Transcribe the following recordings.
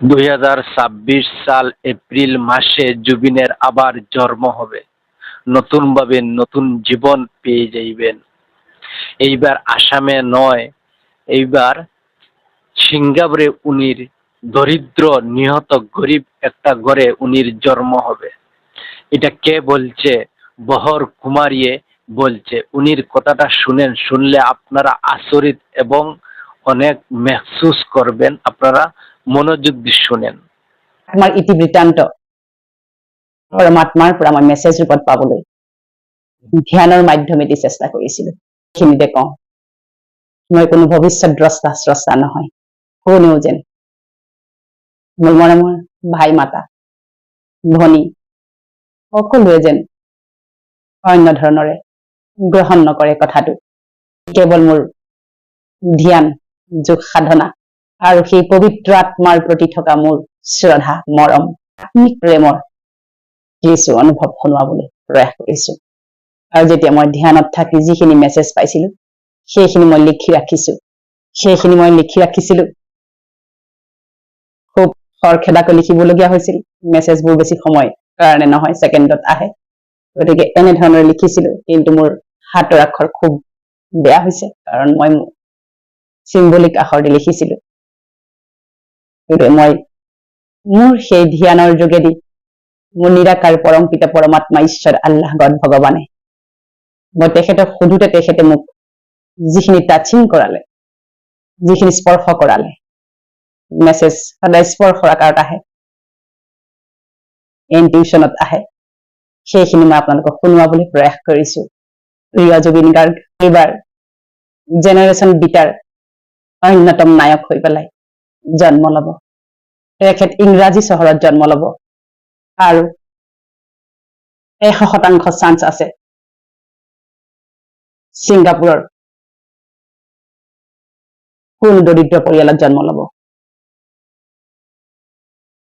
2026 সাল এপ্রিল মাসে জুবিনের আবার জন্ম হবে। নতুনভাবে নতুন জীবন পেয়ে যাইবেন। এইবার আসামে নয়, এইবার সিঙ্গাপুরে উনির দরিদ্র নিহত গরিব একটা ঘরে উনির জন্ম হবে। এটা কে বলছে? বহর কুমারিয়ে বলছে। উনির কথাটা শুনেন, শুনলে আপনারা আচরিত এবং অনেক মেহসুস করবেন। আপনারা মনোযোগ দিয়ে শুনেন। আমাৰ ইতিবৃত্তান্ত পৰমাত্মাৰ পৰা মই মেছেজ ৰূপত পাবলৈ ধ্যানৰ মাধ্যমেদি চেষ্টা কৰিছিলো। সেইখিনিতে কওঁ, মই কোনো ভৱিষ্যত স্ৰষ্টা নহয়। কোনেও যেন মোৰ মৰমৰ ভাই মাতা ভনী সকলোৱে যেন অন্য ধৰণৰে গ্ৰহণ নকৰে কথাটো। কেৱল মোৰ ধ্যান যোগ সাধনা আৰু সেই পবিত্ৰ আত্মাৰ প্ৰতি থকা মোৰ শ্ৰদ্ধা মৰম আত্মিক প্ৰেমৰ কিছু অনুভৱ শুনোৱাবলৈ প্ৰয়াস কৰিছো। আৰু যেতিয়া মই ধ্যানত থাকি যিখিনি মেছেজ পাইছিলো সেইখিনি মই লিখি ৰাখিছিলো। খুব খৰখেদাকৈ লিখিবলগীয়া হৈছিল। মেছেজবোৰ বেছি সময় কাৰণে নহয়, ছেকেণ্ডত আহে। গতিকে এনেধৰণেৰে লিখিছিলো, কিন্তু মোৰ হাতৰ আখৰ খুব বেয়া হৈছে, কাৰণ মই চিম্বলিক আখৰ দি লিখিছিলো। মই মোৰ সেই ধ্যানৰ যোগেদি মোৰ নিৰাকাৰ পৰম পিতা পৰমাত্মা ঈশ্বৰ আল্লাহ গড ভগৱানে, মই তেখেতক সোধোতে তেখেতে মোক যিখিনি টাচিং কৰালে, যিখিনি স্পৰ্শ কৰালে, মেছেজ সদায় স্পৰ্শৰ আকাৰত আহে, ইনটিউচনত আহে, সেইখিনি মই আপোনালোকক শুনোৱাবলৈ প্ৰয়াস কৰিছো। প্ৰিয় জুবিন গাৰ্গ এইবাৰ জেনেৰেশ্যন বিটাৰ অন্যতম নায়ক হৈ পেলাই জন্ম লব। তেখেত ইংৰাজী চহৰত জন্ম লব আৰু 100% চান্স আছে ছিংগাপুৰৰ কোন দৰিদ্ৰ পৰিয়ালত জন্ম লব।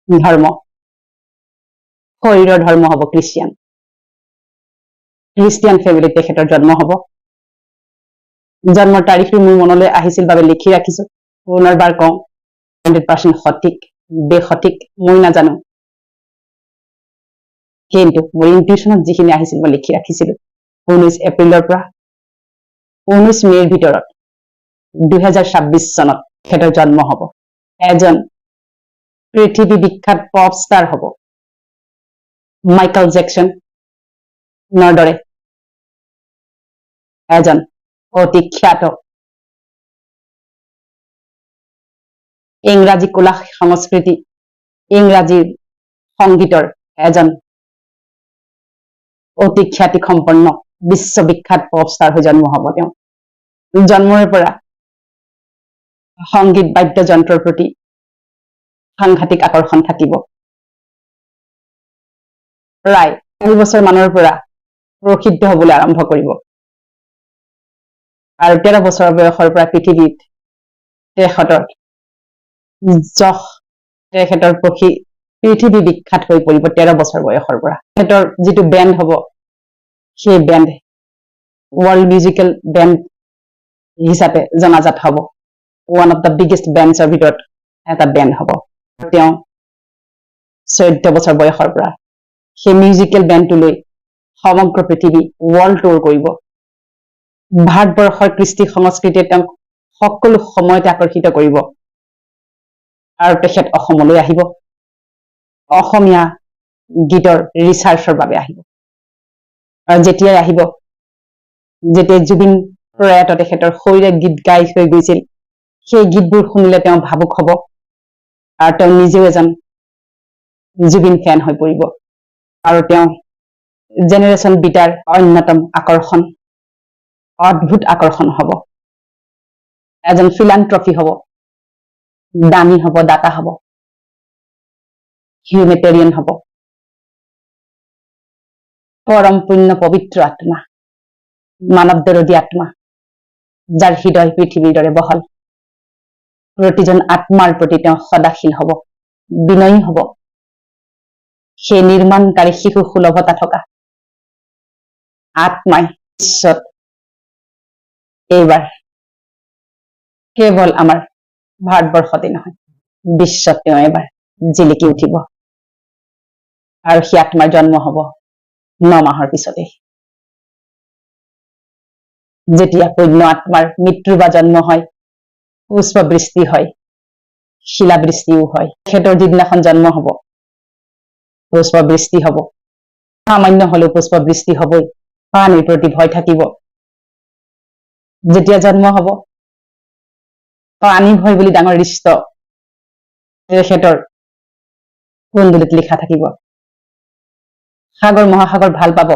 ধৰ্ম, শৰীৰৰ ধৰ্ম হব খ্ৰীষ্টিয়ান ফেমিলিত তেখেতৰ জন্ম হব। জন্মৰ তাৰিখটো মোৰ মনলৈ আহিছিল বাবে লিখি ৰাখিছো। পুনৰবাৰ কওঁ, 100% সঠিক বেসঠিক মই নাজানো, কিন্তু মোৰ ইনটিউচনত যিখিনি আহিছিল মই লিখি ৰাখিছিলো। 19 এপ্ৰিলৰ পৰা 19 মেৰ ভিতৰত 2026 চনত তেখেতৰ জন্ম হব। এজন পৃথিৱী বিখ্যাত পপ ষ্টাৰ হব। মাইকেল জেকচনৰ দৰে এজন অতি খ্যাত ইংৰাজী কলা সংস্কৃতি, ইংৰাজী সংগীতৰ এজন অতি খ্যাতি সম্পন্ন বিশ্ববিখ্যাত পপ ষ্টাৰ হৈ জন্ম হব। তেওঁ জন্মৰ পৰা সংগীত বাদ্যযন্ত্ৰৰ প্ৰতি সাংঘাতিক আকৰ্ষণ থাকিব। প্ৰায় 2 বছৰ মানৰ পৰা প্ৰসিদ্ধ হবলৈ আৰম্ভ কৰিব আৰু 13 বছৰ বয়সৰ পৰা পৃথিৱীত তেখেতৰ পৃথিৱী বিখ্যাত হৈ পৰিব। 13 বছৰ বয়সৰ পৰা তেখেতৰ যিটো বেণ্ড হব, সেই বেণ্ড ৱৰ্ল্ড মিউজিকেল বেণ্ড হিচাপে জনাজাত হব। ওৱান অফ দ্য বিগেষ্ট বেণ্ডছৰ ভিতৰত এটা বেণ্ড হব। তেওঁ 14 বছৰ বয়সৰ পৰা সেই মিউজিকেল বেণ্ডটো লৈ সমগ্ৰ পৃথিৱী ৱৰ্ল্ড টুৰ কৰিব। ভাৰতবৰ্ষৰ কৃষ্টি সংস্কৃতিয়ে তেওঁক সকলো সময়তে আকৰ্ষিত কৰিব আৰু তেখেত অসমলৈ আহিব। অসমীয়া গীতৰ ৰিচাৰ্চৰ বাবে আহিব। আৰু যেতিয়াই আহিব, যেতিয়াই জুবিন প্ৰয়াত তেখেতৰ শৰীৰে গীত গাই থৈ গৈছিল, সেই গীতবোৰ শুনিলে তেওঁ ভাবুক হব আৰু তেওঁ নিজেও এজন জুবিন ফেন হৈ পৰিব। আৰু তেওঁ জেনেৰেশ্যন বিটাৰ অন্যতম আকৰ্ষণ, অদ্ভুত আকৰ্ষণ হব। এজন ফিলান্থ্ৰপি হব, দানী হব, দাতা হব, হিউমেটেৰিয়ান হব, পৰম পুণ্য পবিত্ৰ আত্মা, মানৱ দৰদী আত্মা, যাৰ হৃদয় পৃথিৱীৰ দৰে বহল। প্ৰতিজন আত্মাৰ প্ৰতি তেওঁ সদাশীল হব, বিনয়ী হব। সেই নিৰ্মাণকাৰী শিশু সুলভতা থকা আত্মাই বিশ্বত এইবাৰ কেৱল আমাৰ ভাৰতবৰ্ষতে নহয়, বিশ্বত তেওঁ এবাৰ জিলিকি উঠিব আৰু সেই আত্মাৰ জন্ম হব 9 মাহৰ পিছতে। যেতিয়া পুণ্য আত্মাৰ মৃত্যু বা জন্ম হয়, পুষ্পবৃষ্টি হয়, শিলাবৃষ্টিও হয়। তেখেতৰ যিদিনাখন জন্ম হব পুষ্পবৃষ্টি হব, সামান্য হলেও পুষ্পবৃষ্টি হবই, পানীৰ প্ৰতি ভয় থাকিব। যেতিয়া জন্ম হব পানী ভয় বুলি ডাঙৰ ৰিষ্ট তেখেতৰ কুণ্ডলীত লিখা থাকিব। সাগৰ মহাসাগৰ ভাল পাব,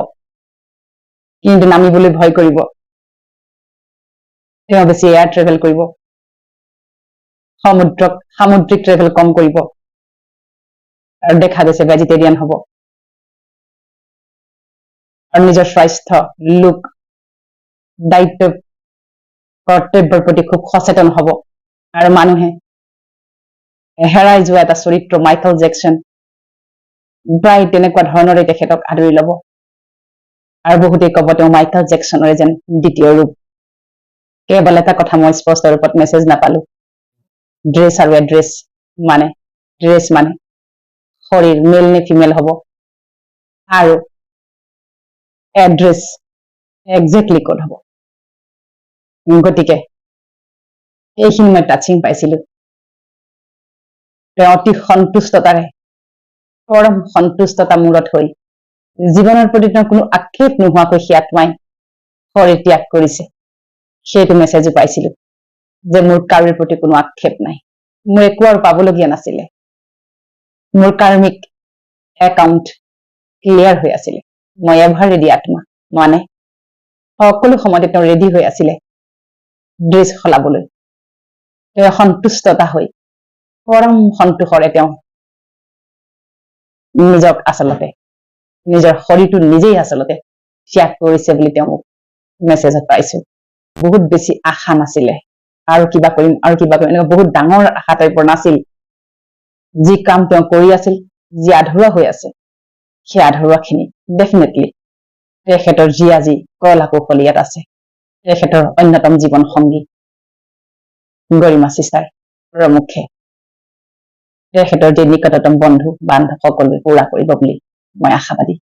কিন্তু নামিবলৈ ভয় কৰিব। তেওঁ বেছি এয়াৰ ট্ৰেভেল কৰিব, সামুদ্ৰিক ট্ৰেভেল কম কৰিব, আৰু দেখা গৈছে ভেজিটেৰিয়ান হব। আৰু নিজৰ স্বাস্থ্য, লোক, দায়িত্ব, কৰ্তব্যৰ প্ৰতি খুব সচেতন হব। আৰু মানুহে হেৰাই যোৱা এটা চৰিত্ৰ মাইকেল জেকচন, প্ৰায় তেনেকুৱা ধৰণৰে তেখেতক আদৰি লব। আৰু বহুতেই কব তেওঁ মাইকেল জেকচনৰে যেন দ্বিতীয় ৰূপ। কেৱল এটা কথা মই স্পষ্ট ৰূপত মেছেজ নাপালো, ড্ৰেছ আৰু এড্ৰেছ মানে, ড্ৰেছ মানে শৰীৰ মেল নে ফিমেল হব, আৰু এড্ৰেছ একজেক্টলি ক'ত হব। গতিকে এইখিনি মই টাচিং পাইছিলো। তেওঁ অতি সন্তুষ্টতাৰে, পৰম সন্তুষ্টতা মূৰত হৈ জীৱনৰ প্ৰতি তেওঁ কোনো আক্ষেপ নোহোৱাকৈ সেই আত্মাই শৰীৰ ত্যাগ কৰিছে। সেইটো মেছেজো পাইছিলো যে মোৰ কাৰোৰ প্ৰতি কোনো আক্ষেপ নাই, মোৰ একো আৰু পাবলগীয়া নাছিলে, মোৰ কাৰ্মিক একাউণ্ট ক্লিয়াৰ হৈ আছিলে। মই এভাৰ ৰেডি আত্মা, মানে সকলো সময়তে তেওঁ ৰেডি হৈ আছিলে ড্ৰেছ সলাবলৈ। তেওঁ সন্তুষ্টতা হৈ পৰম সন্তোষৰে তেওঁ নিজক আচলতে, নিজৰ শৰীৰটো নিজেই আচলতে ত্যাগ কৰিছে বুলি তেওঁ মোক মেছেজত পাইছো। বহুত বেছি আশা নাছিলে, আৰু কিবা কৰিম আৰু কিবা কৰিম, এনেকুৱা বহুত ডাঙৰ আশা টাইপৰ নাছিল। যি কাম তেওঁ কৰি আছিল, যি আধৰুৱা হৈ আছে, সেই আধৰুৱাখিনি ডেফিনেটলি তেখেতৰ যি আজি কলা কৌশল ইয়াত আছে, তেখেতৰ অন্যতম জীৱন সংগী গৰিমা চিষ্টাৰ প্ৰমুখে তেখেতৰ যে নিকটতম বন্ধু বান্ধৱ সকলোৱে পূৰা কৰিব বুলি মই আশাবাদী।